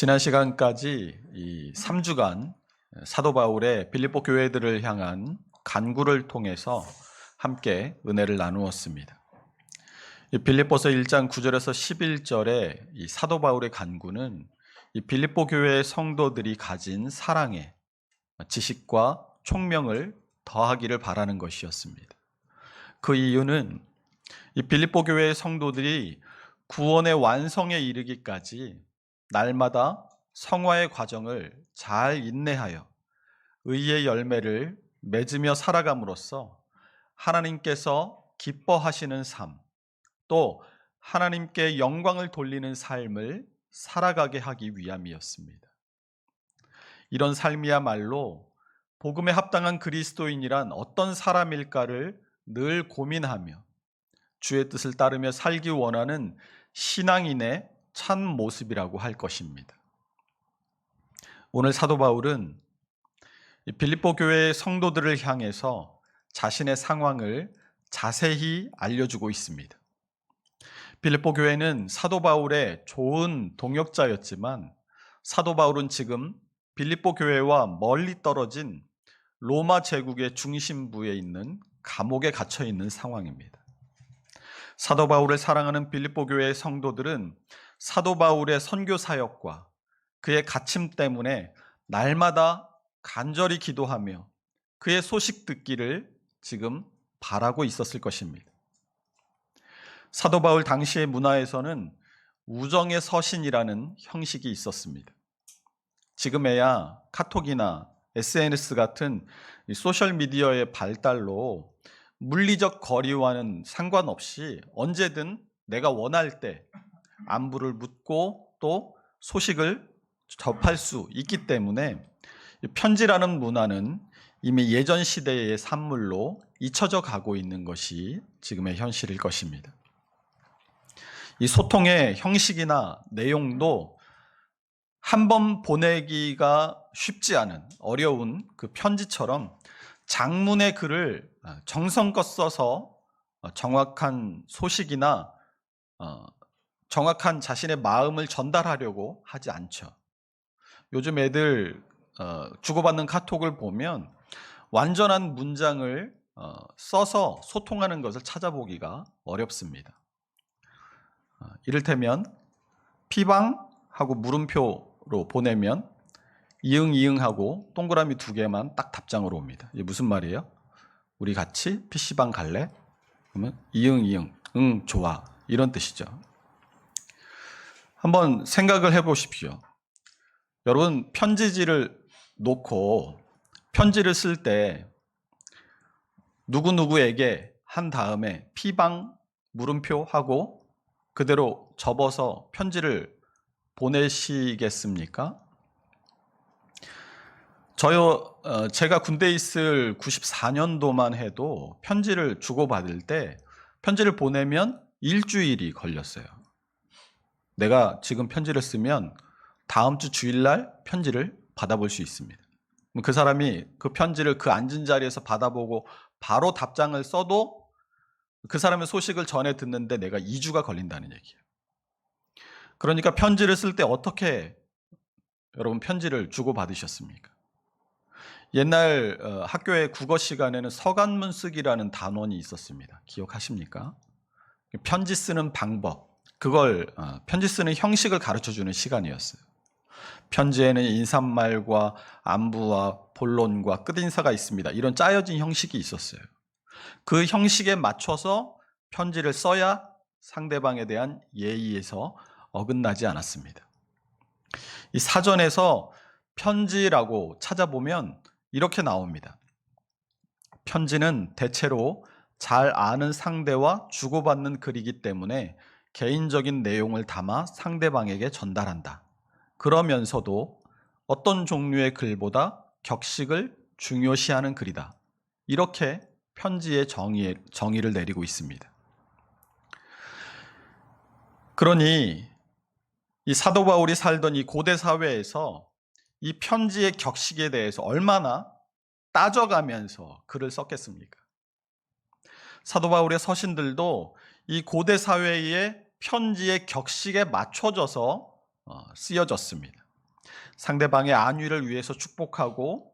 지난 시간까지 이 3주간 사도 바울의 빌립보 교회들을 향한 간구를 통해서 함께 은혜를 나누었습니다. 이 빌립보서 1장 9절에서 11절의 이 사도 바울의 간구는 이 빌립보 교회의 성도들이 가진 사랑에 지식과 총명을 더하기를 바라는 것이었습니다. 그 이유는 이 빌립보 교회의 성도들이 구원의 완성에 이르기까지 날마다 성화의 과정을 잘 인내하여 의의 열매를 맺으며 살아감으로써 하나님께서 기뻐하시는 삶, 또 하나님께 영광을 돌리는 삶을 살아가게 하기 위함이었습니다. 이런 삶이야말로 복음에 합당한 그리스도인이란 어떤 사람일까를 늘 고민하며 주의 뜻을 따르며 살기 원하는 신앙인의 참 모습이라고 할 것입니다. 오늘 사도 바울은 빌립보 교회의 성도들을 향해서 자신의 상황을 자세히 알려주고 있습니다. 빌립보 교회는 사도 바울의 좋은 동역자였지만 사도 바울은 지금 빌립보 교회와 멀리 떨어진 로마 제국의 중심부에 있는 감옥에 갇혀 있는 상황입니다. 사도 바울을 사랑하는 빌립보 교회의 성도들은 사도 바울의 선교 사역과 그의 갇힘 때문에 날마다 간절히 기도하며 그의 소식 듣기를 지금 바라고 있었을 것입니다. 사도 바울 당시의 문화에서는 우정의 서신이라는 형식이 있었습니다. 지금에야 카톡이나 SNS 같은 소셜미디어의 발달로 물리적 거리와는 상관없이 언제든 내가 원할 때 안부를 묻고 또 소식을 접할 수 있기 때문에 편지라는 문화는 이미 예전 시대의 산물로 잊혀져 가고 있는 것이 지금의 현실일 것입니다. 이 소통의 형식이나 내용도 한 번 보내기가 쉽지 않은 어려운 그 편지처럼 장문의 글을 정성껏 써서 정확한 소식이나 정확한 자신의 마음을 전달하려고 하지 않죠. 요즘 애들 주고받는 카톡을 보면 완전한 문장을 써서 소통하는 것을 찾아보기가 어렵습니다. 이를테면 피방하고 물음표로 보내면 이응이응하고 동그라미 2개만 딱 답장으로 옵니다. 이게 무슨 말이에요? 우리 같이 PC방 갈래? 그러면 이응이응, 응, 좋아, 이런 뜻이죠. 한번 생각을 해보십시오. 여러분, 편지지를 놓고 편지를 쓸 때 누구누구에게 한 다음에 피방 물음표 하고 그대로 접어서 편지를 보내시겠습니까? 제가 군대에 있을 94년도만 해도 편지를 주고받을 때 편지를 보내면 일주일이 걸렸어요. 내가 지금 편지를 쓰면 다음 주 주일날 편지를 받아볼 수 있습니다. 그 사람이 그 편지를 그 앉은 자리에서 받아보고 바로 답장을 써도 그 사람의 소식을 전해 듣는데 내가 2주가 걸린다는 얘기예요. 그러니까 편지를 쓸 때 어떻게 여러분 편지를 주고받으셨습니까? 옛날 학교의 국어 시간에는 서간문 쓰기라는 단원이 있었습니다. 기억하십니까? 편지 쓰는 방법, 그걸 편지 쓰는 형식을 가르쳐주는 시간이었어요. 편지에는 인사말과 안부와 본론과 끝인사가 있습니다. 이런 짜여진 형식이 있었어요. 그 형식에 맞춰서 편지를 써야 상대방에 대한 예의에서 어긋나지 않았습니다. 이 사전에서 편지라고 찾아보면 이렇게 나옵니다. 편지는 대체로 잘 아는 상대와 주고받는 글이기 때문에 개인적인 내용을 담아 상대방에게 전달한다. 그러면서도 어떤 종류의 글보다 격식을 중요시하는 글이다. 이렇게 편지의 정의를 내리고 있습니다. 그러니 이 사도 바울이 살던 이 고대 사회에서 이 편지의 격식에 대해서 얼마나 따져가면서 글을 썼겠습니까? 사도 바울의 서신들도 이 고대 사회의 편지의 격식에 맞춰져서 쓰여졌습니다. 상대방의 안위를 위해서 축복하고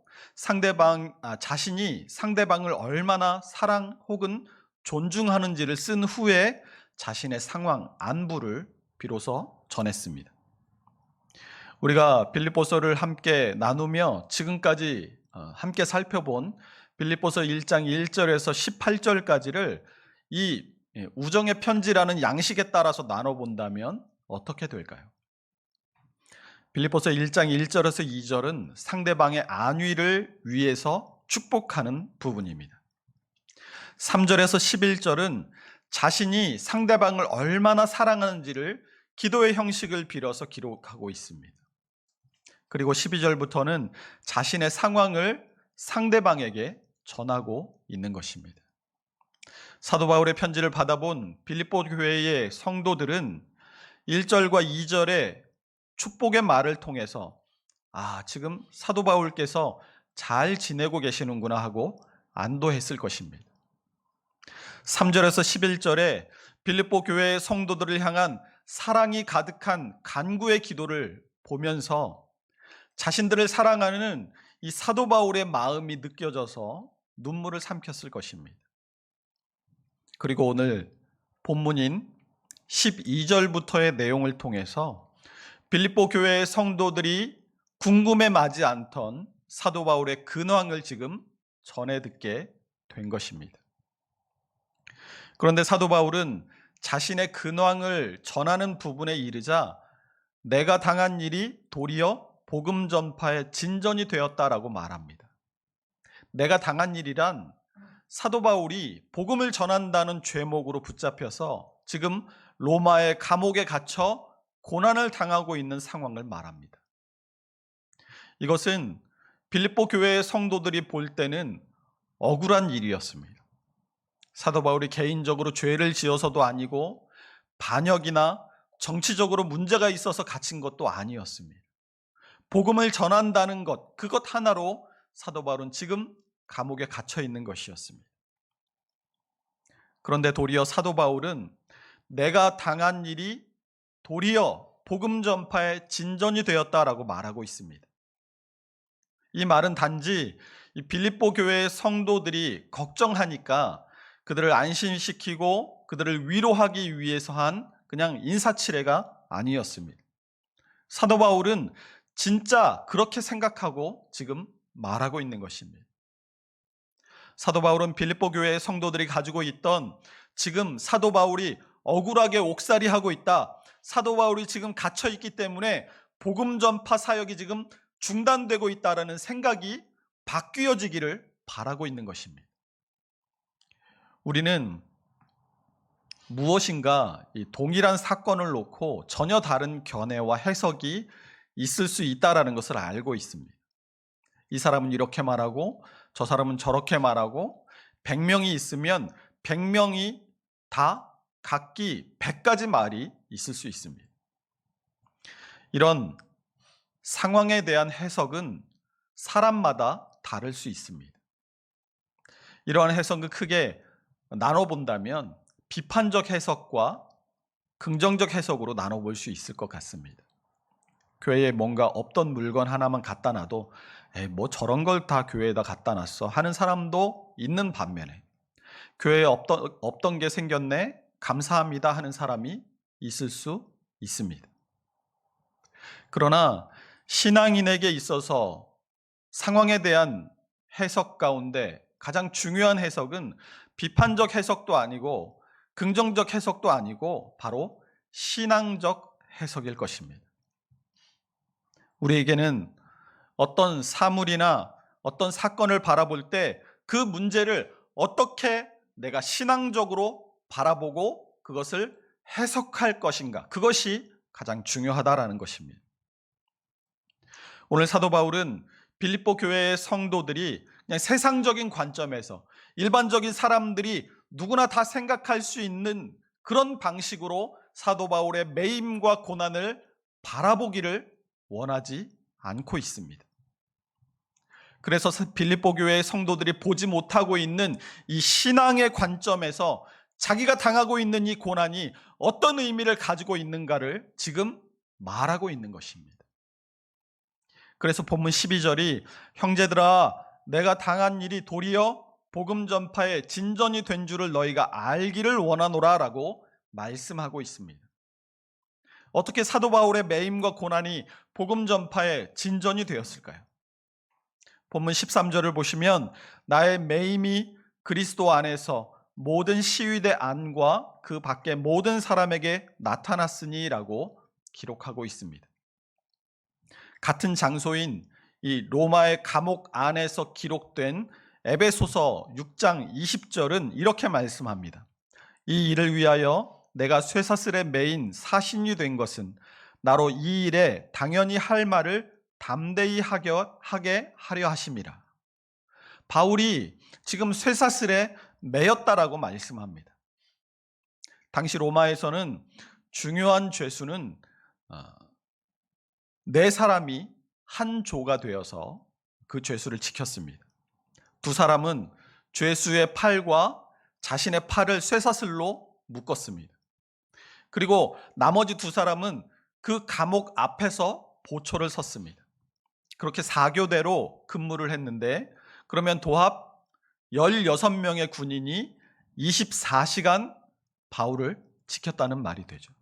자신이 상대방을 얼마나 사랑 혹은 존중하는지를 쓴 후에 자신의 상황, 안부를 비로소 전했습니다. 우리가 빌립보서를 함께 나누며 지금까지 함께 살펴본 빌립보서 1장 1절에서 18절까지를 이 우정의 편지라는 양식에 따라서 나눠본다면 어떻게 될까요? 빌립보서 1장 1절에서 2절은 상대방의 안위를 위해서 축복하는 부분입니다. 3절에서 11절은 자신이 상대방을 얼마나 사랑하는지를 기도의 형식을 빌어서 기록하고 있습니다. 그리고 12절부터는 자신의 상황을 상대방에게 전하고 있는 것입니다. 사도 바울의 편지를 받아본 빌립보 교회의 성도들은 1절과 2절의 축복의 말을 통해서 지금 사도 바울께서 잘 지내고 계시는구나 하고 안도했을 것입니다. 3절에서 11절에 빌립보 교회의 성도들을 향한 사랑이 가득한 간구의 기도를 보면서 자신들을 사랑하는 이 사도 바울의 마음이 느껴져서 눈물을 삼켰을 것입니다. 그리고 오늘 본문인 12절부터의 내용을 통해서 빌립보 교회의 성도들이 궁금해하지 않던 사도 바울의 근황을 지금 전해 듣게 된 것입니다. 그런데 사도 바울은 자신의 근황을 전하는 부분에 이르자 내가 당한 일이 도리어 복음 전파의 진전이 되었다라고 말합니다. 내가 당한 일이란 사도 바울이 복음을 전한다는 죄목으로 붙잡혀서 지금 로마의 감옥에 갇혀 고난을 당하고 있는 상황을 말합니다. 이것은 빌립보 교회의 성도들이 볼 때는 억울한 일이었습니다. 사도 바울이 개인적으로 죄를 지어서도 아니고 반역이나 정치적으로 문제가 있어서 갇힌 것도 아니었습니다. 복음을 전한다는 것, 그것 하나로 사도 바울은 지금 감옥에 갇혀 있는 것이었습니다. 그런데 도리어 사도 바울은 내가 당한 일이 도리어 복음 전파의 진전이 되었다라고 말하고 있습니다. 이 말은 단지 이 빌립보 교회의 성도들이 걱정하니까 그들을 안심시키고 그들을 위로하기 위해서 한 그냥 인사치레가 아니었습니다. 사도 바울은 진짜 그렇게 생각하고 지금 말하고 있는 것입니다. 사도 바울은 빌립보 교회의 성도들이 가지고 있던 지금 사도 바울이 억울하게 옥살이하고 있다, 사도 바울이 지금 갇혀 있기 때문에 복음 전파 사역이 지금 중단되고 있다라는 생각이 바뀌어지기를 바라고 있는 것입니다. 우리는 무엇인가 이 동일한 사건을 놓고 전혀 다른 견해와 해석이 있을 수 있다라는 것을 알고 있습니다. 이 사람은 이렇게 말하고 저 사람은 저렇게 말하고 100명이 있으면 100명이 다 각기 100가지 말이 있을 수 있습니다. 이런 상황에 대한 해석은 사람마다 다를 수 있습니다. 이러한 해석을 크게 나눠본다면 비판적 해석과 긍정적 해석으로 나눠볼 수 있을 것 같습니다. 교회에 뭔가 없던 물건 하나만 갖다 놔도 뭐 저런 걸 다 교회에다 갖다 놨어 하는 사람도 있는 반면에 교회에 없던 게 생겼네 감사합니다 하는 사람이 있을 수 있습니다. 그러나 신앙인에게 있어서 상황에 대한 해석 가운데 가장 중요한 해석은 비판적 해석도 아니고 긍정적 해석도 아니고 바로 신앙적 해석일 것입니다. 우리에게는 어떤 사물이나 어떤 사건을 바라볼 때 그 문제를 어떻게 내가 신앙적으로 바라보고 그것을 해석할 것인가, 그것이 가장 중요하다라는 것입니다. 오늘 사도 바울은 빌립보 교회의 성도들이 그냥 세상적인 관점에서 일반적인 사람들이 누구나 다 생각할 수 있는 그런 방식으로 사도 바울의 매임과 고난을 바라보기를 원하지 않고 있습니다. 그래서 빌립보 교회의 성도들이 보지 못하고 있는 이 신앙의 관점에서 자기가 당하고 있는 이 고난이 어떤 의미를 가지고 있는가를 지금 말하고 있는 것입니다. 그래서 본문 12절이 형제들아 내가 당한 일이 도리어 복음 전파에 진전이 된 줄을 너희가 알기를 원하노라 라고 말씀하고 있습니다. 어떻게 사도 바울의 매임과 고난이 복음 전파에 진전이 되었을까요? 본문 13절을 보시면 나의 매임이 그리스도 안에서 모든 시위대 안과 그 밖의 모든 사람에게 나타났으니 라고 기록하고 있습니다. 같은 장소인 이 로마의 감옥 안에서 기록된 에베소서 6장 20절은 이렇게 말씀합니다. 이 일을 위하여 내가 쇠사슬에 매인 사신이 된 것은 나로 이 일에 당연히 할 말을 담대히 하게 하려 하심이라. 바울이 지금 쇠사슬에 매였다라고 말씀합니다. 당시 로마에서는 중요한 죄수는 네 사람이 한 조가 되어서 그 죄수를 지켰습니다. 두 사람은 죄수의 팔과 자신의 팔을 쇠사슬로 묶었습니다. 그리고 나머지 두 사람은 그 감옥 앞에서 보초를 섰습니다. 그렇게 4교대로 근무를 했는데 그러면 도합 16명의 군인이 24시간 바울을 지켰다는 말이 되죠.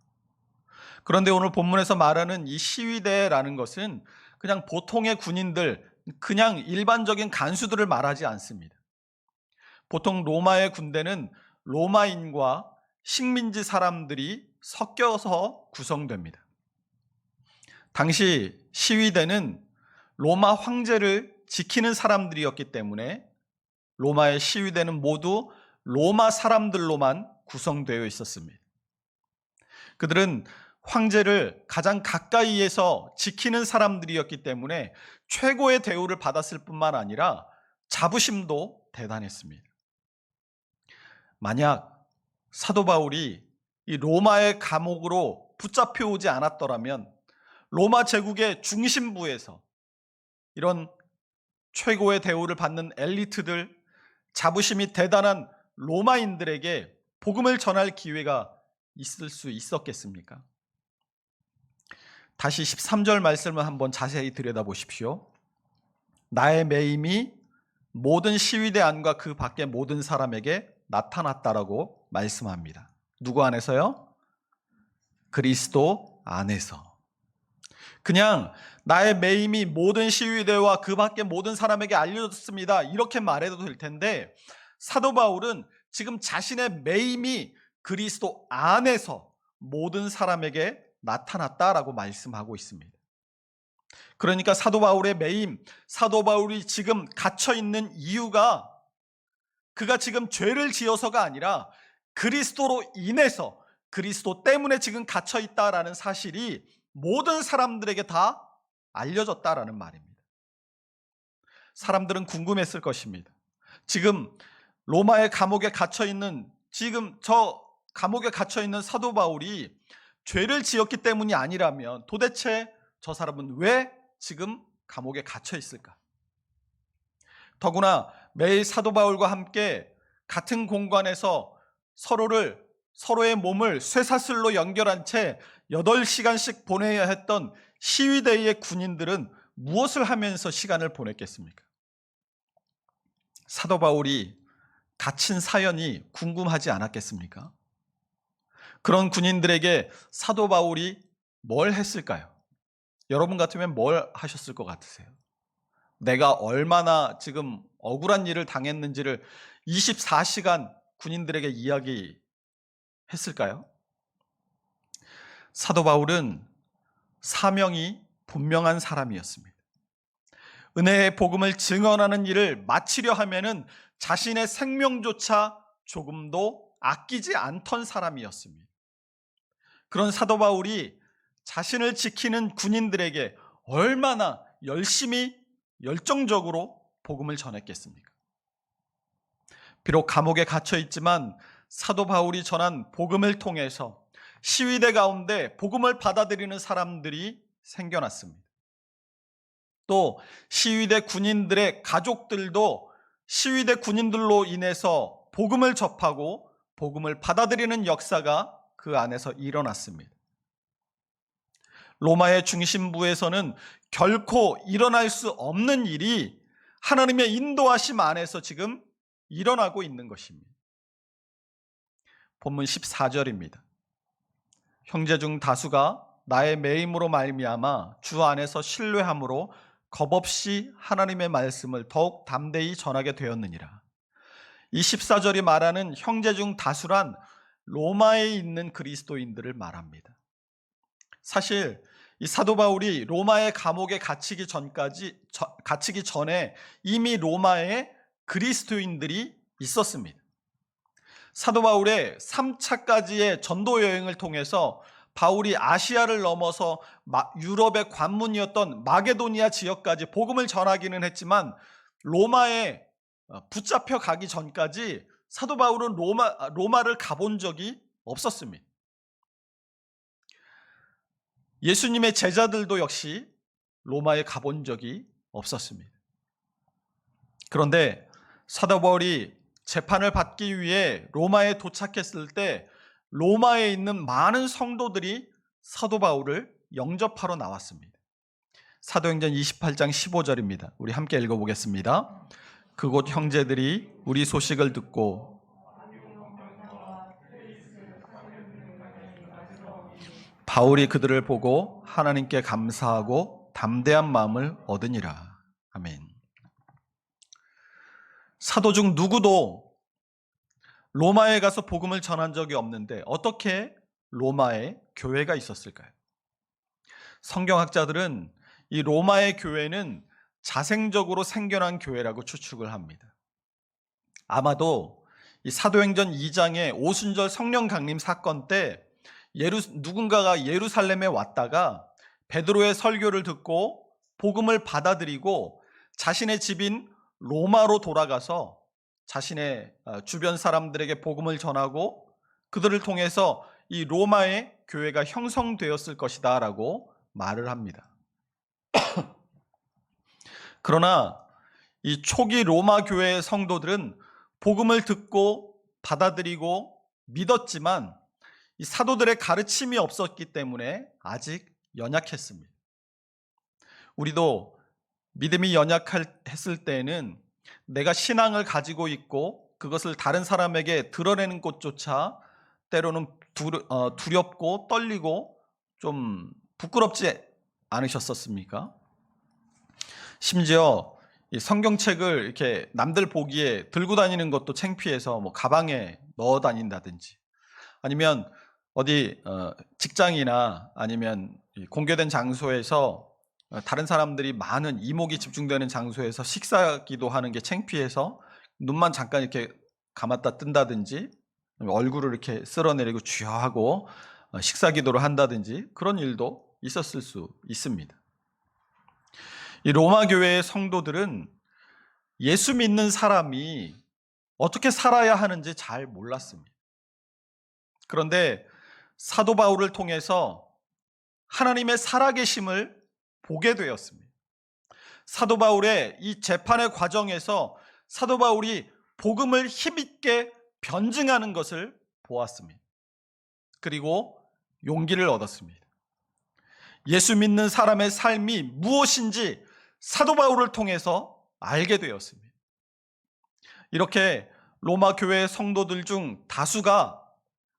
그런데 오늘 본문에서 말하는 이 시위대라는 것은 그냥 보통의 군인들, 그냥 일반적인 간수들을 말하지 않습니다. 보통 로마의 군대는 로마인과 식민지 사람들이 섞여서 구성됩니다. 당시 시위대는 로마 황제를 지키는 사람들이었기 때문에 로마의 시위대는 모두 로마 사람들로만 구성되어 있었습니다. 그들은 황제를 가장 가까이에서 지키는 사람들이었기 때문에 최고의 대우를 받았을 뿐만 아니라 자부심도 대단했습니다. 만약 사도 바울이 이 로마의 감옥으로 붙잡혀 오지 않았더라면 로마 제국의 중심부에서 이런 최고의 대우를 받는 엘리트들, 자부심이 대단한 로마인들에게 복음을 전할 기회가 있을 수 있었겠습니까? 다시 13절 말씀을 한번 자세히 들여다보십시오. 나의 매임이 모든 시위대 안과 그 밖의 모든 사람에게 나타났다라고 말씀합니다. 누구 안에서요? 그리스도 안에서. 그냥 나의 매임이 모든 시위대와 그 밖의 모든 사람에게 알려졌습니다. 이렇게 말해도 될 텐데 사도 바울은 지금 자신의 매임이 그리스도 안에서 모든 사람에게 나타났다라고 말씀하고 있습니다. 그러니까 사도 바울의 매임, 사도 바울이 지금 갇혀 있는 이유가 그가 지금 죄를 지어서가 아니라 그리스도로 인해서 그리스도 때문에 지금 갇혀 있다라는 사실이 모든 사람들에게 다 알려졌다라는 말입니다. 사람들은 궁금했을 것입니다. 지금 로마의 감옥에 갇혀 있는 사도 바울이 죄를 지었기 때문이 아니라면 도대체 저 사람은 왜 지금 감옥에 갇혀 있을까? 더구나 매일 사도 바울과 함께 같은 공간에서 서로의 몸을 쇠사슬로 연결한 채 8시간씩 보내야 했던 시위대의 군인들은 무엇을 하면서 시간을 보냈겠습니까? 사도 바울이 갇힌 사연이 궁금하지 않았겠습니까? 그런 군인들에게 사도 바울이 뭘 했을까요? 여러분 같으면 뭘 하셨을 것 같으세요? 내가 얼마나 지금 억울한 일을 당했는지를 24시간 군인들에게 이야기했을까요? 사도 바울은 사명이 분명한 사람이었습니다. 은혜의 복음을 증언하는 일을 마치려 하면은 자신의 생명조차 조금도 아끼지 않던 사람이었습니다. 그런 사도 바울이 자신을 지키는 군인들에게 얼마나 열심히 열정적으로 복음을 전했겠습니까? 비록 감옥에 갇혀 있지만 사도 바울이 전한 복음을 통해서 시위대 가운데 복음을 받아들이는 사람들이 생겨났습니다. 또 시위대 군인들의 가족들도 시위대 군인들로 인해서 복음을 접하고 복음을 받아들이는 역사가 그 안에서 일어났습니다. 로마의 중심부에서는 결코 일어날 수 없는 일이 하나님의 인도하심 안에서 지금 일어나고 있는 것입니다. 본문 14절입니다. 형제 중 다수가 나의 매임으로 말미암아 주 안에서 신뢰함으로 겁없이 하나님의 말씀을 더욱 담대히 전하게 되었느니라. 이 14절이 말하는 형제 중 다수란 로마에 있는 그리스도인들을 말합니다. 사실 이 사도 바울이 로마의 감옥에 갇히기 전에 이미 로마에 그리스도인들이 있었습니다. 사도 바울의 3차까지의 전도 여행을 통해서 바울이 아시아를 넘어서 유럽의 관문이었던 마게도니아 지역까지 복음을 전하기는 했지만 로마에 붙잡혀 가기 전까지 사도 바울은 로마를 가본 적이 없었습니다. 예수님의 제자들도 역시 로마에 가본 적이 없었습니다. 그런데 사도 바울이 재판을 받기 위해 로마에 도착했을 때 로마에 있는 많은 성도들이 사도 바울을 영접하러 나왔습니다. 사도행전 28장 15절입니다. 우리 함께 읽어보겠습니다. 그곳 형제들이 우리 소식을 듣고 바울이 그들을 보고 하나님께 감사하고 담대한 마음을 얻으니라. 아멘. 사도 중 누구도 로마에 가서 복음을 전한 적이 없는데 어떻게 로마에 교회가 있었을까요? 성경학자들은 이 로마의 교회는 자생적으로 생겨난 교회라고 추측을 합니다. 아마도 이 사도행전 2장의 오순절 성령 강림 사건 때 누군가가 예루살렘에 왔다가 베드로의 설교를 듣고 복음을 받아들이고 자신의 집인 로마로 돌아가서 자신의 주변 사람들에게 복음을 전하고 그들을 통해서 이 로마의 교회가 형성되었을 것이다 라고 말을 합니다. 그러나 이 초기 로마 교회의 성도들은 복음을 듣고 받아들이고 믿었지만 이 사도들의 가르침이 없었기 때문에 아직 연약했습니다. 우리도 믿음이 연약했을 때에는 내가 신앙을 가지고 있고 그것을 다른 사람에게 드러내는 것조차 때로는 두렵고 떨리고 좀 부끄럽지 않으셨었습니까? 심지어 이 성경책을 이렇게 남들 보기에 들고 다니는 것도 창피해서 가방에 넣어 다닌다든지 아니면 어디 직장이나 아니면 공개된 장소에서 다른 사람들이 많은 이목이 집중되는 장소에서 식사기도 하는 게 창피해서 눈만 잠깐 이렇게 감았다 뜬다든지 얼굴을 이렇게 쓸어내리고 쥐어 하고 식사기도를 한다든지 그런 일도 있었을 수 있습니다. 이 로마 교회의 성도들은 예수 믿는 사람이 어떻게 살아야 하는지 잘 몰랐습니다. 그런데 사도 바울을 통해서 하나님의 살아계심을 보게 되었습니다. 사도 바울의 이 재판의 과정에서 사도 바울이 복음을 힘있게 변증하는 것을 보았습니다. 그리고 용기를 얻었습니다. 예수 믿는 사람의 삶이 무엇인지 사도 바울을 통해서 알게 되었습니다. 이렇게 로마 교회의 성도들 중 다수가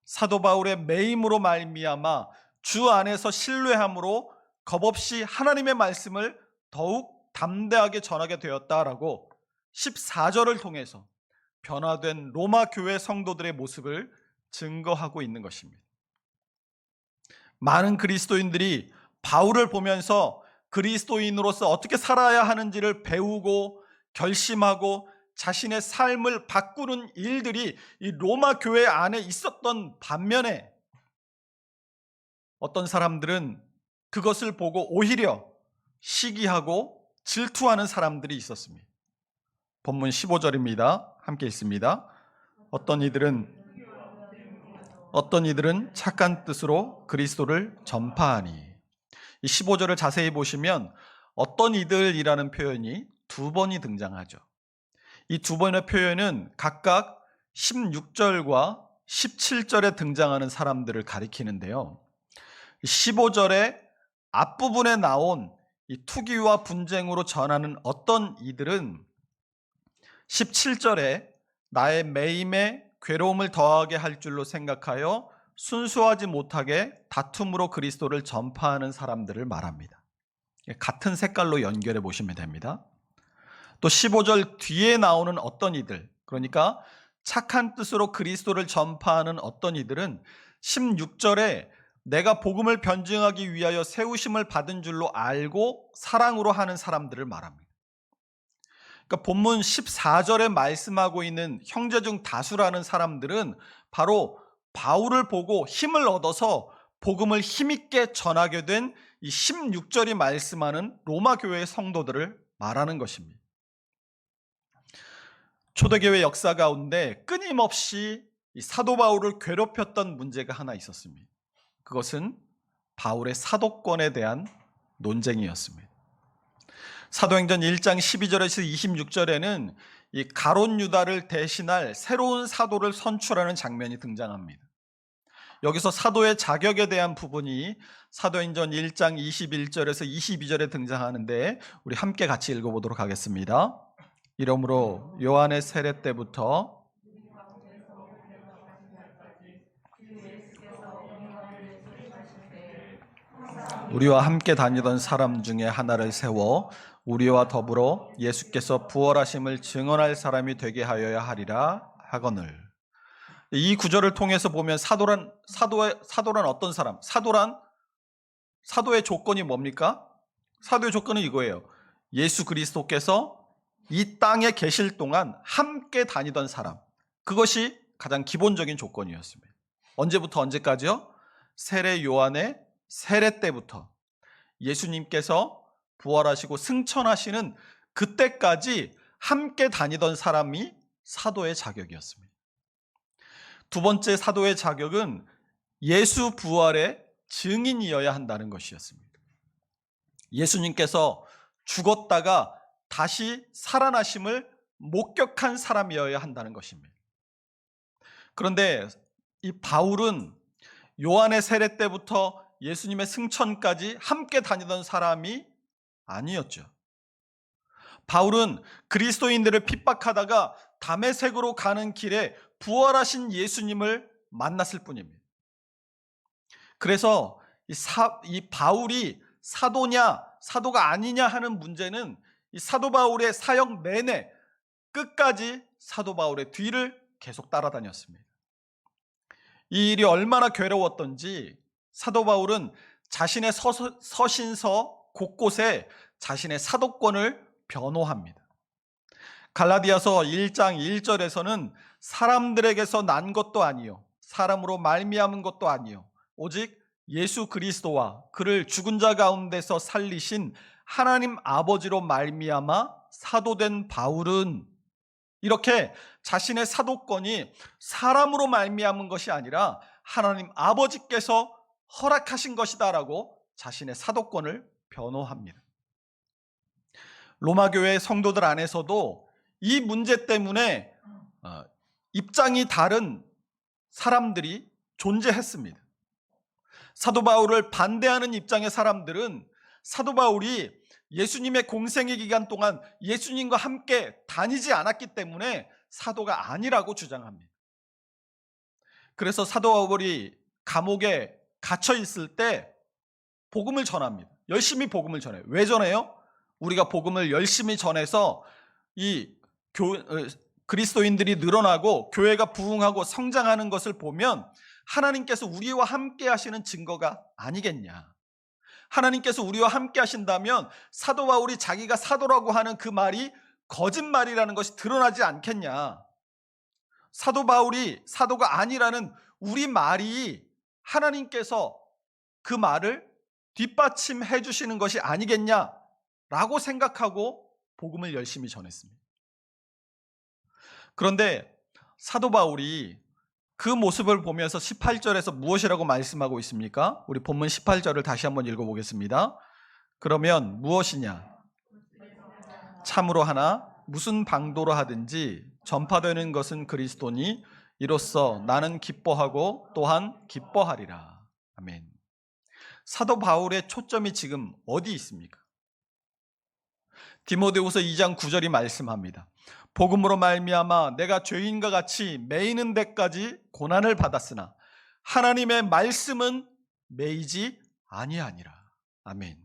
사도 바울의 매임으로 말미암아 주 안에서 신뢰함으로 겁없이 하나님의 말씀을 더욱 담대하게 전하게 되었다라고 14절을 통해서 변화된 로마 교회 성도들의 모습을 증거하고 있는 것입니다. 많은 그리스도인들이 바울을 보면서 그리스도인으로서 어떻게 살아야 하는지를 배우고 결심하고 자신의 삶을 바꾸는 일들이 이 로마 교회 안에 있었던 반면에 어떤 사람들은 그것을 보고 오히려 시기하고 질투하는 사람들이 있었습니다. 본문 15절입니다. 함께 읽습니다. 어떤 이들은 착한 뜻으로 그리스도를 전파하니. 이 15절을 자세히 보시면 어떤 이들이라는 표현이 두 번이 등장하죠. 이 두 번의 표현은 각각 16절과 17절에 등장하는 사람들을 가리키는데요. 15절에 앞부분에 나온 이 투기와 분쟁으로 전하는 어떤 이들은 17절에 나의 매임에 괴로움을 더하게 할 줄로 생각하여 순수하지 못하게 다툼으로 그리스도를 전파하는 사람들을 말합니다. 같은 색깔로 연결해 보시면 됩니다. 또 15절 뒤에 나오는 어떤 이들, 그러니까 착한 뜻으로 그리스도를 전파하는 어떤 이들은 16절에 내가 복음을 변증하기 위하여 세우심을 받은 줄로 알고 사랑으로 하는 사람들을 말합니다. 그러니까 본문 14절에 말씀하고 있는 형제 중 다수라는 사람들은 바로 바울을 보고 힘을 얻어서 복음을 힘있게 전하게 된 이 16절이 말씀하는 로마 교회의 성도들을 말하는 것입니다. 초대교회 역사 가운데 끊임없이 이 사도 바울을 괴롭혔던 문제가 하나 있었습니다. 그것은 바울의 사도권에 대한 논쟁이었습니다. 사도행전 1장 12절에서 26절에는 이 가롯 유다를 대신할 새로운 사도를 선출하는 장면이 등장합니다. 여기서 사도의 자격에 대한 부분이 사도행전 1장 21절에서 22절에 등장하는데 우리 함께 같이 읽어보도록 하겠습니다. 이러므로 요한의 세례 때부터 우리와 함께 다니던 사람 중에 하나를 세워 우리와 더불어 예수께서 부활하심을 증언할 사람이 되게 하여야 하리라 하거늘. 이 구절을 통해서 보면 사도란 어떤 사람? 사도의 조건이 뭡니까? 사도의 조건은 이거예요. 예수 그리스도께서 이 땅에 계실 동안 함께 다니던 사람. 그것이 가장 기본적인 조건이었습니다. 언제부터 언제까지요? 세례 요한의 세례 때부터 예수님께서 부활하시고 승천하시는 그때까지 함께 다니던 사람이 사도의 자격이었습니다. 두 번째 사도의 자격은 예수 부활의 증인이어야 한다는 것이었습니다. 예수님께서 죽었다가 다시 살아나심을 목격한 사람이어야 한다는 것입니다. 그런데 이 바울은 요한의 세례 때부터 예수님의 승천까지 함께 다니던 사람이 아니었죠. 바울은 그리스도인들을 핍박하다가 다메섹으로 가는 길에 부활하신 예수님을 만났을 뿐입니다. 그래서 이 바울이 사도냐 사도가 아니냐 하는 문제는 이 사도 바울의 사역 내내 끝까지 사도 바울의 뒤를 계속 따라다녔습니다. 이 일이 얼마나 괴로웠던지 사도 바울은 자신의 서신서 곳곳에 자신의 사도권을 변호합니다. 갈라디아서 1장 1절에서는 사람들에게서 난 것도 아니요 사람으로 말미암은 것도 아니요 오직 예수 그리스도와 그를 죽은 자 가운데서 살리신 하나님 아버지로 말미암아 사도된 바울은, 이렇게 자신의 사도권이 사람으로 말미암은 것이 아니라 하나님 아버지께서 허락하신 것이다라고 자신의 사도권을 변호합니다. 로마 교회 성도들 안에서도 이 문제 때문에 입장이 다른 사람들이 존재했습니다. 사도 바울을 반대하는 입장의 사람들은 사도 바울이 예수님의 공생의 기간 동안 예수님과 함께 다니지 않았기 때문에 사도가 아니라고 주장합니다. 그래서 사도 바울이 감옥에 갇혀 있을 때 복음을 전합니다. 열심히 복음을 전해요. 왜 전해요? 우리가 복음을 열심히 전해서 이 그리스도인들이 늘어나고 교회가 부흥하고 성장하는 것을 보면 하나님께서 우리와 함께 하시는 증거가 아니겠냐. 하나님께서 우리와 함께 하신다면 사도 바울이 자기가 사도라고 하는 그 말이 거짓말이라는 것이 드러나지 않겠냐. 사도 바울이 사도가 아니라는 우리 말이 하나님께서 그 말을 뒷받침해 주시는 것이 아니겠냐라고 생각하고 복음을 열심히 전했습니다. 그런데 사도 바울이 그 모습을 보면서 18절에서 무엇이라고 말씀하고 있습니까? 우리 본문 18절을 다시 한번 읽어보겠습니다. 그러면 무엇이냐? 참으로 하나 무슨 방도로 하든지 전파되는 것은 그리스도니 이로써 나는 기뻐하고 또한 기뻐하리라. 아멘. 사도 바울의 초점이 지금 어디 있습니까? 디모데후서 2장 9절이 말씀합니다. 복음으로 말미암아 내가 죄인과 같이 매이는 데까지 고난을 받았으나 하나님의 말씀은 매이지 아니하니라. 아멘.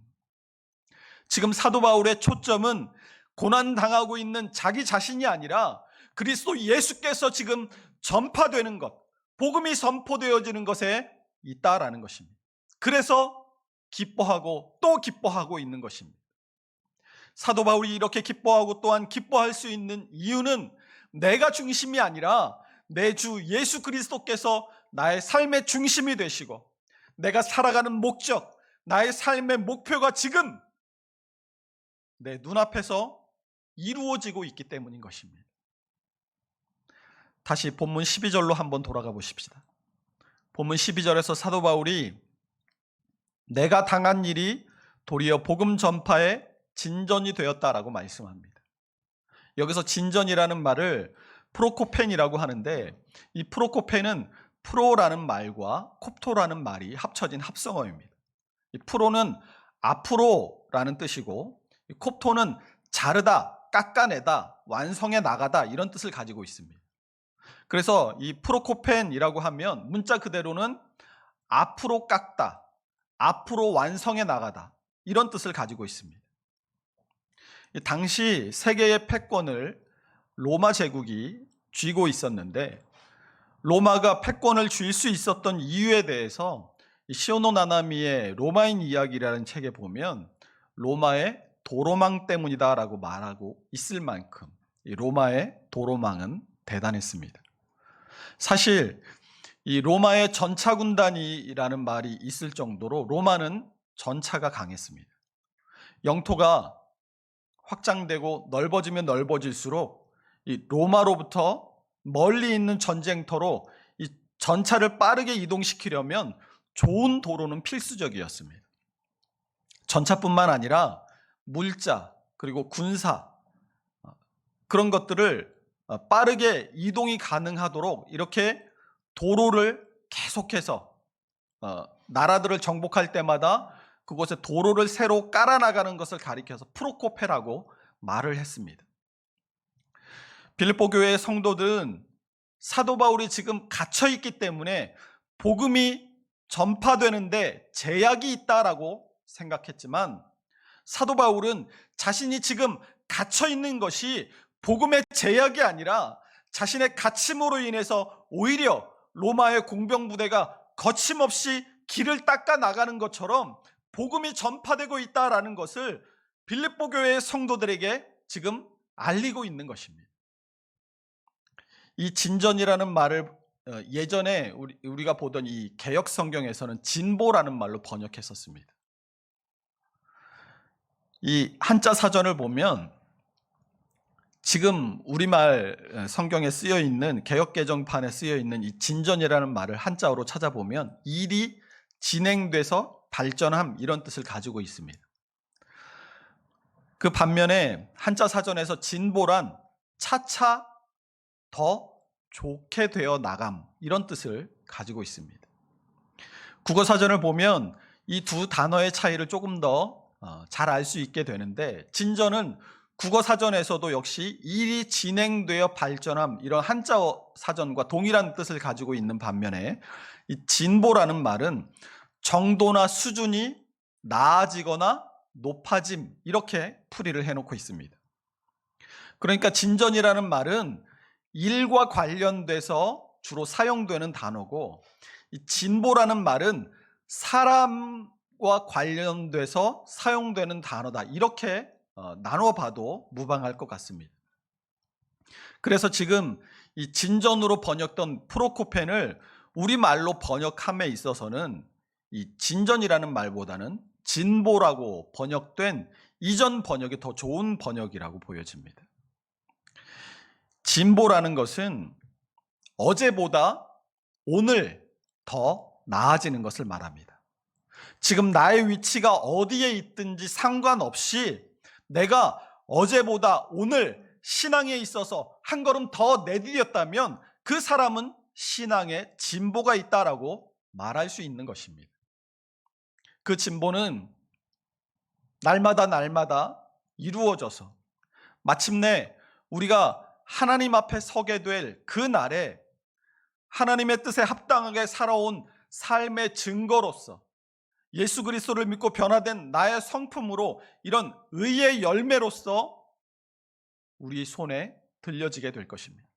지금 사도 바울의 초점은 고난당하고 있는 자기 자신이 아니라 그리스도 예수께서 지금 전파되는 것, 복음이 선포되어지는 것에 있다라는 것입니다. 그래서 기뻐하고 또 기뻐하고 있는 것입니다. 사도 바울이 이렇게 기뻐하고 또한 기뻐할 수 있는 이유는 내가 중심이 아니라 내 주 예수 그리스도께서 나의 삶의 중심이 되시고 내가 살아가는 목적, 나의 삶의 목표가 지금 내 눈앞에서 이루어지고 있기 때문인 것입니다. 다시 본문 12절로 한번 돌아가 보십시다. 본문 12절에서 사도 바울이 내가 당한 일이 도리어 복음 전파의 진전이 되었다라고 말씀합니다. 여기서 진전이라는 말을 프로코펜이라고 하는데 이 프로코펜은 프로라는 말과 콥토라는 말이 합쳐진 합성어입니다. 이 프로는 앞으로라는 뜻이고 콥토는 자르다, 깎아내다, 완성해 나가다 이런 뜻을 가지고 있습니다. 그래서 이 프로코펜이라고 하면 문자 그대로는 앞으로 깎다, 앞으로 완성해 나가다 이런 뜻을 가지고 있습니다. 당시 세계의 패권을 로마 제국이 쥐고 있었는데 로마가 패권을 쥘 수 있었던 이유에 대해서 시오노 나나미의 로마인 이야기라는 책에 보면 로마의 도로망 때문이다라고 말하고 있을 만큼 이 로마의 도로망은 대단했습니다. 사실 이 로마의 전차군단이라는 말이 있을 정도로 로마는 전차가 강했습니다. 영토가 확장되고 넓어지면 넓어질수록 이 로마로부터 멀리 있는 전쟁터로 이 전차를 빠르게 이동시키려면 좋은 도로는 필수적이었습니다. 전차뿐만 아니라 물자 그리고 군사 그런 것들을 빠르게 이동이 가능하도록 이렇게 도로를 계속해서 나라들을 정복할 때마다 그곳에 도로를 새로 깔아나가는 것을 가리켜서 프로코페라고 말을 했습니다. 빌립보 교회의 성도들은 사도 바울이 지금 갇혀있기 때문에 복음이 전파되는데 제약이 있다라고 생각했지만 사도 바울은 자신이 지금 갇혀있는 것이 복음의 제약이 아니라 자신의 갇힘으로 인해서 오히려 로마의 공병부대가 거침없이 길을 닦아 나가는 것처럼 복음이 전파되고 있다라는 것을 빌립보 교회의 성도들에게 지금 알리고 있는 것입니다. 이 진전이라는 말을 예전에 우리가 보던 이 개역 성경에서는 진보라는 말로 번역했었습니다. 이 한자 사전을 보면 지금 우리말 성경에 쓰여 있는 개역 개정판에 쓰여 있는 이 진전이라는 말을 한자어로 찾아보면 일이 진행돼서 발전함 이런 뜻을 가지고 있습니다. 그 반면에 한자 사전에서 진보란 차차 더 좋게 되어 나감 이런 뜻을 가지고 있습니다. 국어 사전을 보면 이 두 단어의 차이를 조금 더 잘 알 수 있게 되는데 진전은 국어 사전에서도 역시 일이 진행되어 발전함 이런 한자 사전과 동일한 뜻을 가지고 있는 반면에 이 진보라는 말은 정도나 수준이 나아지거나 높아짐 이렇게 풀이를 해놓고 있습니다. 그러니까 진전이라는 말은 일과 관련돼서 주로 사용되는 단어고 이 진보라는 말은 사람과 관련돼서 사용되는 단어다 이렇게 나눠봐도 무방할 것 같습니다. 그래서 지금 이 진전으로 번역된 프로코펜을 우리말로 번역함에 있어서는 이 진전이라는 말보다는 진보라고 번역된 이전 번역이 더 좋은 번역이라고 보여집니다. 진보라는 것은 어제보다 오늘 더 나아지는 것을 말합니다. 지금 나의 위치가 어디에 있든지 상관없이 내가 어제보다 오늘 신앙에 있어서 한 걸음 더 내디뎠다면 그 사람은 신앙에 진보가 있다라고 말할 수 있는 것입니다. 그 진보는 날마다 이루어져서 마침내 우리가 하나님 앞에 서게 될 그 날에 하나님의 뜻에 합당하게 살아온 삶의 증거로서 예수 그리스도를 믿고 변화된 나의 성품으로 이런 의의 열매로서 우리 손에 들려지게 될 것입니다.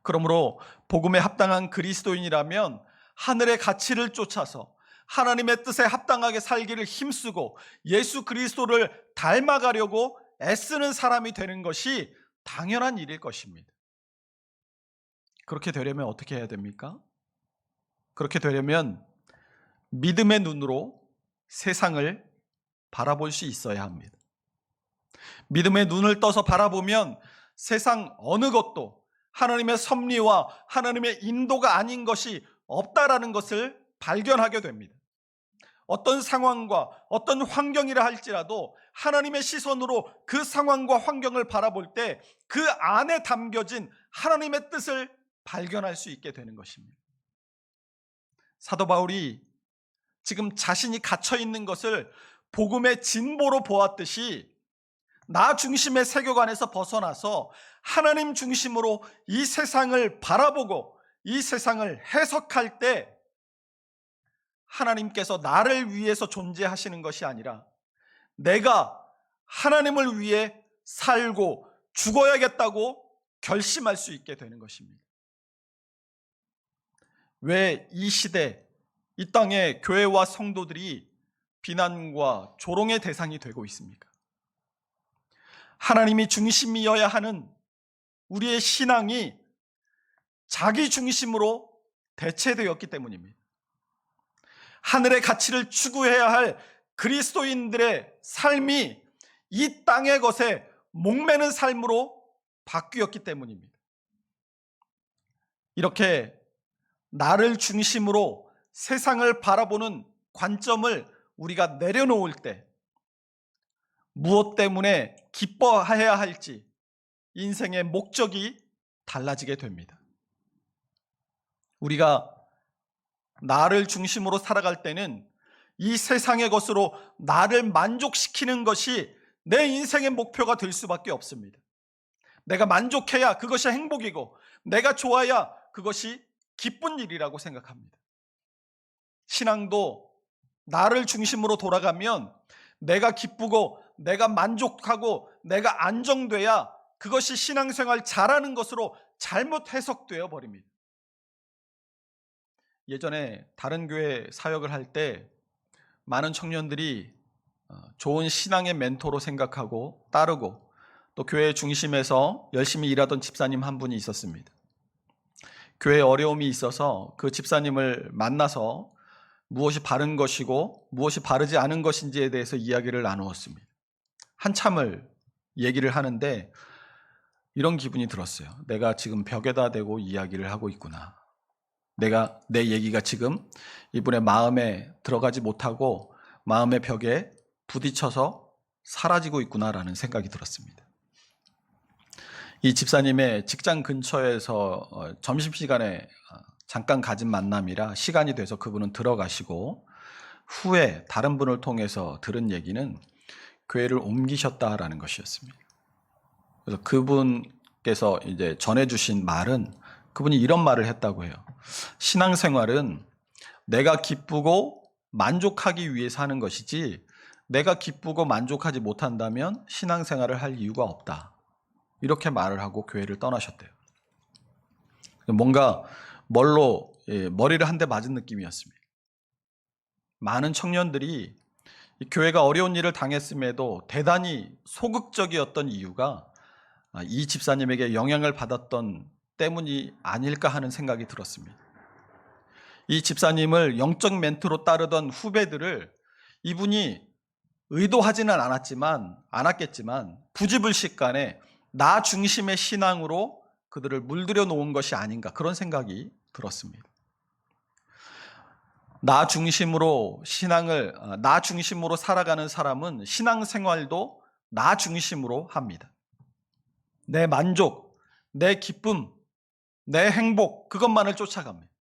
그러므로 복음에 합당한 그리스도인이라면 하늘의 가치를 쫓아서 하나님의 뜻에 합당하게 살기를 힘쓰고 예수 그리스도를 닮아가려고 애쓰는 사람이 되는 것이 당연한 일일 것입니다. 그렇게 되려면 어떻게 해야 됩니까? 그렇게 되려면 믿음의 눈으로 세상을 바라볼 수 있어야 합니다. 믿음의 눈을 떠서 바라보면 세상 어느 것도 하나님의 섭리와 하나님의 인도가 아닌 것이 없다라는 것을 발견하게 됩니다. 어떤 상황과 어떤 환경이라 할지라도 하나님의 시선으로 그 상황과 환경을 바라볼 때 그 안에 담겨진 하나님의 뜻을 발견할 수 있게 되는 것입니다. 사도 바울이 지금 자신이 갇혀 있는 것을 복음의 진보로 보았듯이 나 중심의 세계관에서 벗어나서 하나님 중심으로 이 세상을 바라보고 이 세상을 해석할 때 하나님께서 나를 위해서 존재하시는 것이 아니라 내가 하나님을 위해 살고 죽어야겠다고 결심할 수 있게 되는 것입니다. 왜 이 시대, 이 땅의 교회와 성도들이 비난과 조롱의 대상이 되고 있습니까? 하나님이 중심이어야 하는 우리의 신앙이 자기 중심으로 대체되었기 때문입니다. 하늘의 가치를 추구해야 할 그리스도인들의 삶이 이 땅의 것에 목매는 삶으로 바뀌었기 때문입니다. 이렇게 나를 중심으로 세상을 바라보는 관점을 우리가 내려놓을 때 무엇 때문에 기뻐해야 할지 인생의 목적이 달라지게 됩니다. 우리가 나를 중심으로 살아갈 때는 이 세상의 것으로 나를 만족시키는 것이 내 인생의 목표가 될 수밖에 없습니다. 내가 만족해야 그것이 행복이고 내가 좋아야 그것이 기쁜 일이라고 생각합니다. 신앙도 나를 중심으로 돌아가면 내가 기쁘고 내가 만족하고 내가 안정돼야 그것이 신앙생활 잘하는 것으로 잘못 해석되어 버립니다. 예전에 다른 교회 사역을 할 때 많은 청년들이 좋은 신앙의 멘토로 생각하고 따르고 또 교회 중심에서 열심히 일하던 집사님 한 분이 있었습니다. 교회에 어려움이 있어서 그 집사님을 만나서 무엇이 바른 것이고 무엇이 바르지 않은 것인지에 대해서 이야기를 나누었습니다. 한참을 얘기를 하는데 이런 기분이 들었어요. 내가 지금 벽에다 대고 이야기를 하고 있구나. 내 얘기가 지금 이분의 마음에 들어가지 못하고 마음의 벽에 부딪혀서 사라지고 있구나라는 생각이 들었습니다. 이 집사님의 직장 근처에서 점심시간에 잠깐 가진 만남이라 시간이 돼서 그분은 들어가시고 후에 다른 분을 통해서 들은 얘기는 교회를 옮기셨다라는 것이었습니다. 그래서 그분께서 이제 전해주신 말은 그분이 이런 말을 했다고 해요. 신앙생활은 내가 기쁘고 만족하기 위해서 하는 것이지 내가 기쁘고 만족하지 못한다면 신앙생활을 할 이유가 없다. 이렇게 말을 하고 교회를 떠나셨대요. 뭔가 머리를 한 대 맞은 느낌이었습니다. 많은 청년들이 교회가 어려운 일을 당했음에도 대단히 소극적이었던 이유가 이 집사님에게 영향을 받았던 때문이 아닐까 하는 생각이 들었습니다. 이 집사님을 영적 멘토로 따르던 후배들을 이분이 의도하지는 않았겠지만 부지불식간에 나 중심의 신앙으로 그들을 물들여 놓은 것이 아닌가 그런 생각이 들었습니다. 나 중심으로 살아가는 사람은 신앙생활도 나 중심으로 합니다. 내 만족, 내 기쁨, 내 행복 그것만을 쫓아갑니다.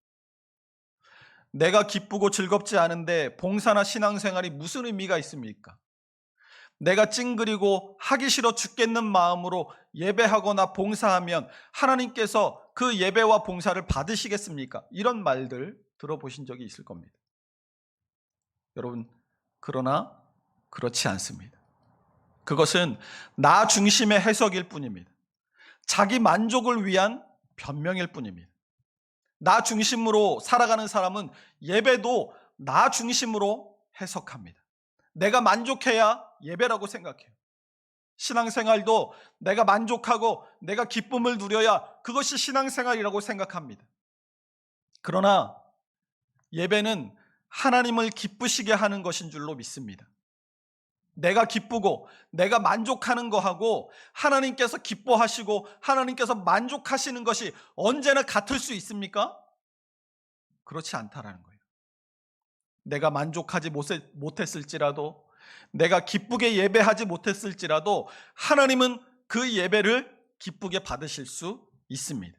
내가 기쁘고 즐겁지 않은데 봉사나 신앙생활이 무슨 의미가 있습니까? 내가 찡그리고 하기 싫어 죽겠는 마음으로 예배하거나 봉사하면 하나님께서 그 예배와 봉사를 받으시겠습니까? 이런 말들 들어보신 적이 있을 겁니다. 여러분, 그러나 그렇지 않습니다. 그것은 나 중심의 해석일 뿐입니다. 자기 만족을 위한 변명일 뿐입니다. 나 중심으로 살아가는 사람은 예배도 나 중심으로 해석합니다. 내가 만족해야 예배라고 생각해요. 신앙생활도 내가 만족하고 내가 기쁨을 누려야 그것이 신앙생활이라고 생각합니다. 그러나 예배는 하나님을 기쁘시게 하는 것인 줄로 믿습니다. 내가 기쁘고 내가 만족하는 거하고 하나님께서 기뻐하시고 하나님께서 만족하시는 것이 언제나 같을 수 있습니까? 그렇지 않다라는 거예요. 내가 만족하지 못했을지라도, 내가 기쁘게 예배하지 못했을지라도 하나님은 그 예배를 기쁘게 받으실 수 있습니다.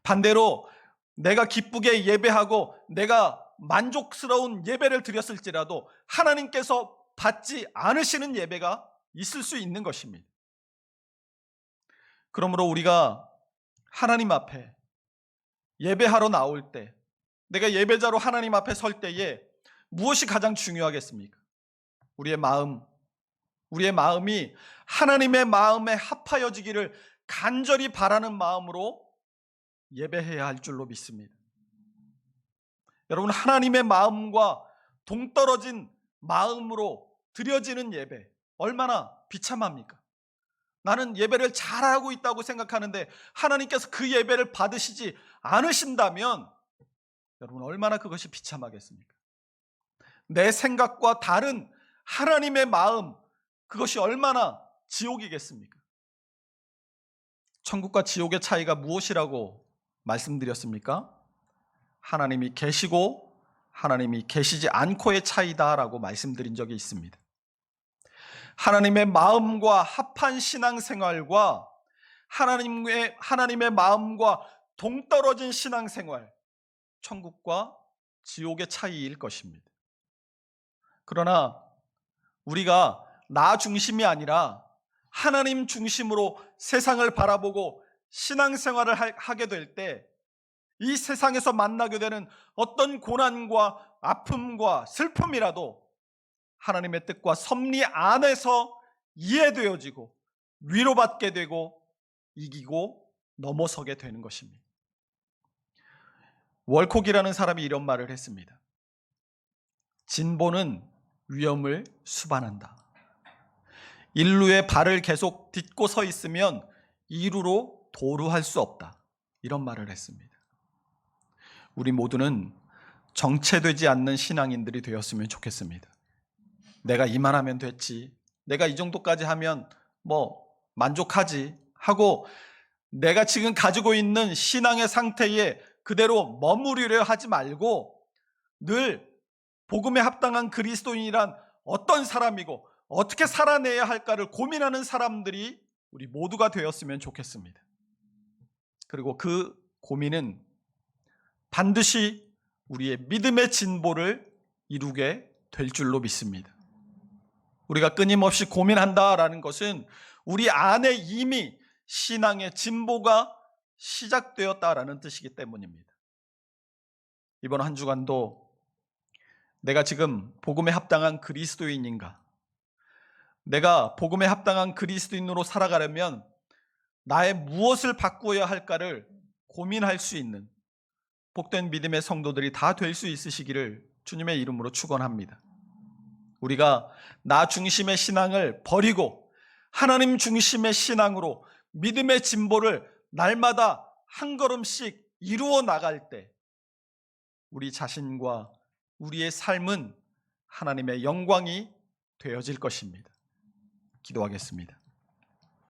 반대로 내가 기쁘게 예배하고 내가 만족스러운 예배를 드렸을지라도 하나님께서 받지 않으시는 예배가 있을 수 있는 것입니다. 그러므로 우리가 하나님 앞에 예배하러 나올 때, 내가 예배자로 하나님 앞에 설 때에 무엇이 가장 중요하겠습니까? 우리의 마음이 하나님의 마음에 합하여지기를 간절히 바라는 마음으로 예배해야 할 줄로 믿습니다. 여러분, 하나님의 마음과 동떨어진 마음으로 드려지는 예배 얼마나 비참합니까? 나는 예배를 잘하고 있다고 생각하는데 하나님께서 그 예배를 받으시지 않으신다면 여러분, 얼마나 그것이 비참하겠습니까? 내 생각과 다른 하나님의 마음, 그것이 얼마나 지옥이겠습니까? 천국과 지옥의 차이가 무엇이라고 말씀드렸습니까? 하나님이 계시고 하나님이 계시지 않고의 차이다라고 말씀드린 적이 있습니다. 하나님의 마음과 합한 신앙생활과 하나님의 마음과 동떨어진 신앙생활, 천국과 지옥의 차이일 것입니다. 그러나 우리가 나 중심이 아니라 하나님 중심으로 세상을 바라보고 신앙생활을 하게 될 때 이 세상에서 만나게 되는 어떤 고난과 아픔과 슬픔이라도 하나님의 뜻과 섭리 안에서 이해되어지고 위로받게 되고 이기고 넘어서게 되는 것입니다. 월콕이라는 사람이 이런 말을 했습니다. 진보는 위험을 수반한다. 인류의 발을 계속 딛고 서 있으면 이루로 도루할 수 없다. 이런 말을 했습니다. 우리 모두는 정체되지 않는 신앙인들이 되었으면 좋겠습니다. 내가 이만하면 됐지, 내가 이 정도까지 하면 만족하지 하고 내가 지금 가지고 있는 신앙의 상태에 그대로 머무르려 하지 말고 늘 복음에 합당한 그리스도인이란 어떤 사람이고 어떻게 살아내야 할까를 고민하는 사람들이 우리 모두가 되었으면 좋겠습니다. 그리고 그 고민은 반드시 우리의 믿음의 진보를 이루게 될 줄로 믿습니다. 우리가 끊임없이 고민한다라는 것은 우리 안에 이미 신앙의 진보가 시작되었다라는 뜻이기 때문입니다. 이번 한 주간도 내가 지금 복음에 합당한 그리스도인인가? 내가 복음에 합당한 그리스도인으로 살아가려면 나의 무엇을 바꾸어야 할까를 고민할 수 있는 복된 믿음의 성도들이 다 될 수 있으시기를 주님의 이름으로 축원합니다. 우리가 나 중심의 신앙을 버리고 하나님 중심의 신앙으로 믿음의 진보를 날마다 한 걸음씩 이루어 나갈 때 우리 자신과 우리의 삶은 하나님의 영광이 되어질 것입니다. 기도하겠습니다.